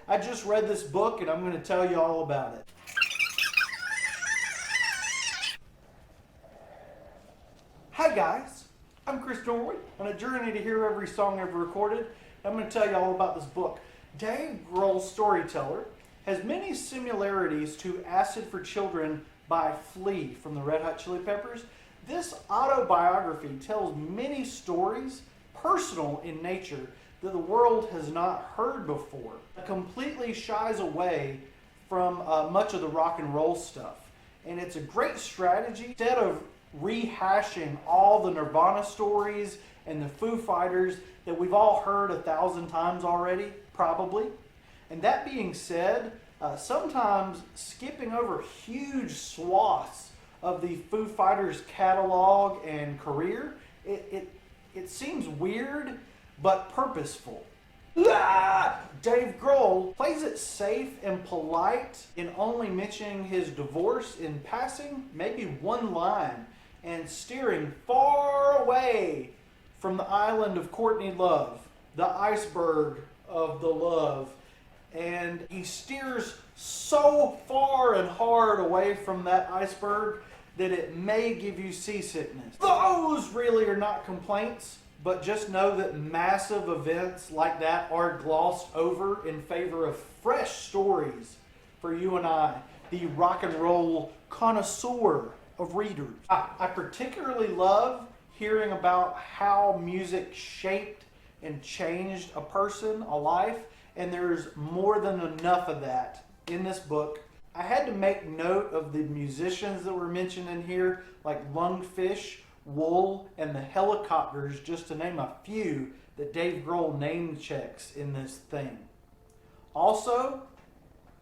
I just read this book and I'm going to tell you all about it. Hi guys, I'm Chris Norwood on a journey to hear every song ever recorded. I'm going to tell you all about this book. Dave Grohl The Storyteller has many similarities to Acid for Children by Flea from the Red Hot Chili Peppers. This autobiography tells many stories, personal in nature, that the world has not heard before. It completely shies away from much of the rock and roll stuff. And it's a great strategy. Instead of rehashing all the Nirvana stories and the Foo Fighters that we've all heard 1,000 times already, probably. And that being said, sometimes skipping over huge swaths of the Foo Fighters catalog and career, it seems weird but purposeful. Dave Grohl plays it safe and polite in only mentioning his divorce in passing, maybe one line, and steering far away from the island of Courtney Love, the iceberg of the love. And he steers so far and hard away from that iceberg that it may give you seasickness. Those really are not complaints, but just know that massive events like that are glossed over in favor of fresh stories for you and I, the rock and roll connoisseur of readers. I particularly love hearing about how music shaped and changed a person, a life, and there's more than enough of that in this book. I had to make note of the musicians that were mentioned in here, like Lungfish, Wool, and the Helicopters, just to name a few that Dave Grohl name checks in this thing. Also,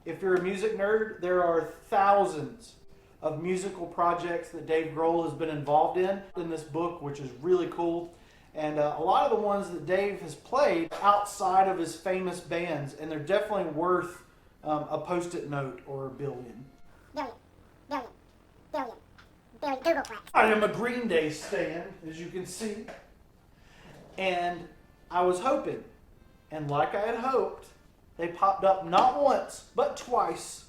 if you're a music nerd, there are thousands of musical projects that Dave Grohl has been involved in this book, which is really cool. And a lot of the ones that Dave has played outside of his famous bands, and they're definitely worth a post-it note or a billion. Billion. I am a Green Day stan, as you can see. And I was hoping, and like I had hoped, they popped up not once, but twice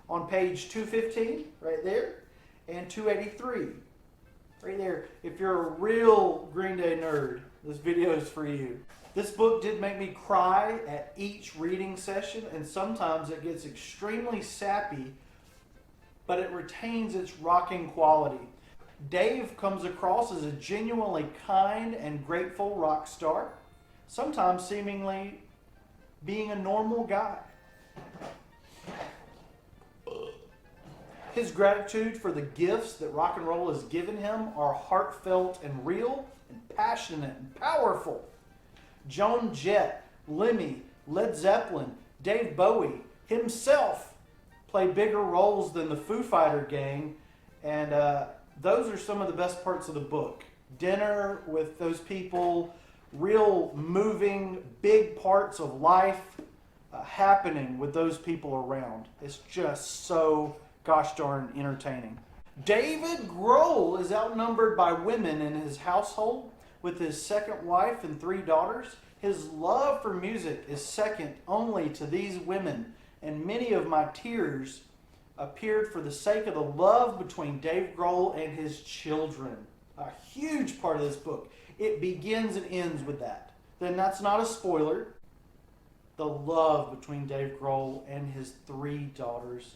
on page 215, right there, and 283, right there. If you're a real Green Day nerd, this video is for you. This book did make me cry at each reading session, and sometimes it gets extremely sappy, but it retains its rocking quality. Dave comes across as a genuinely kind and grateful rock star, sometimes seemingly being a normal guy. His gratitude for the gifts that rock and roll has given him are heartfelt and real and passionate and powerful. Joan Jett, Lemmy, Led Zeppelin, Dave Bowie himself play bigger roles than the Foo Fighter gang, and those are some of the best parts of the book. Dinner with those people, real moving, big parts of life happening with those people around. It's just so gosh darn entertaining. David Grohl is outnumbered by women in his household with his second wife and 3 daughters. His love for music is second only to these women, and many of my tears appeared for the sake of the love between Dave Grohl and his children. A huge part of this book. It begins and ends with that. Then that's not a spoiler. The love between Dave Grohl and his 3 daughters.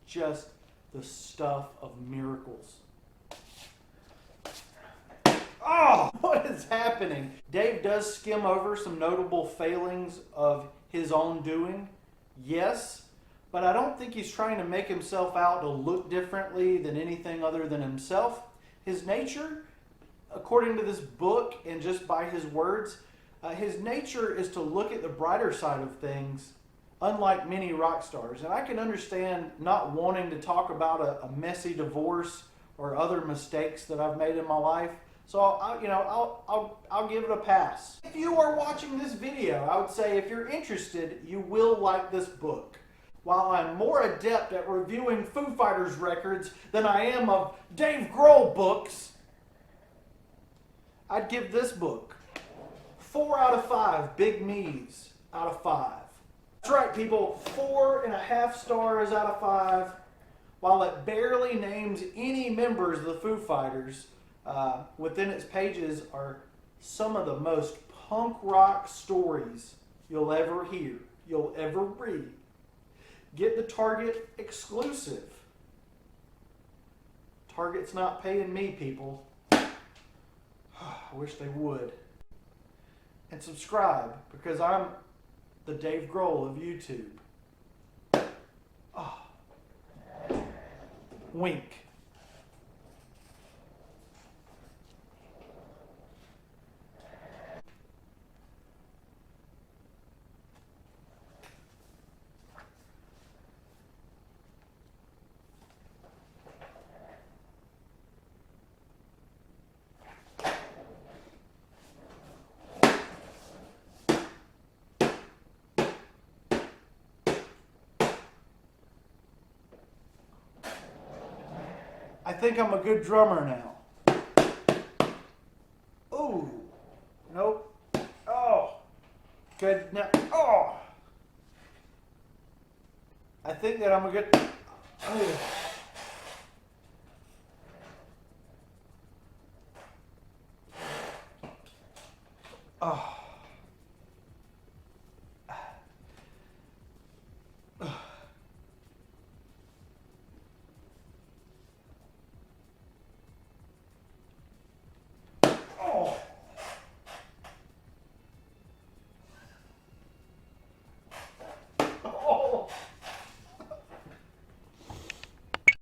Just the stuff of miracles. Oh, what is happening? Dave does skim over some notable failings of his own doing. Yes, but I don't think he's trying to make himself out to look differently than anything other than himself. His nature, according to this book and just by his words, his nature is to look at the brighter side of things, unlike many rock stars. And I can understand not wanting to talk about a messy divorce or other mistakes that I've made in my life. So I'll give it a pass. If you are watching this video, I would say if you're interested, you will like this book. While I'm more adept at reviewing Foo Fighters records than I am of Dave Grohl books, I'd give this book 4 out of 5 Big Me's out of 5. That's right, people. 4.5 stars out of 5. While it barely names any members of the Foo Fighters, within its pages are some of the most punk rock stories you'll ever hear, you'll ever read. Get the Target exclusive. Target's not paying me, people. I wish they would. And subscribe, because I'm the Dave Grohl of YouTube. Oh. Wink. I think I'm a good drummer now. Ooh. Nope. Oh. Good. Now. Oh. I think that I'm a good. Oh.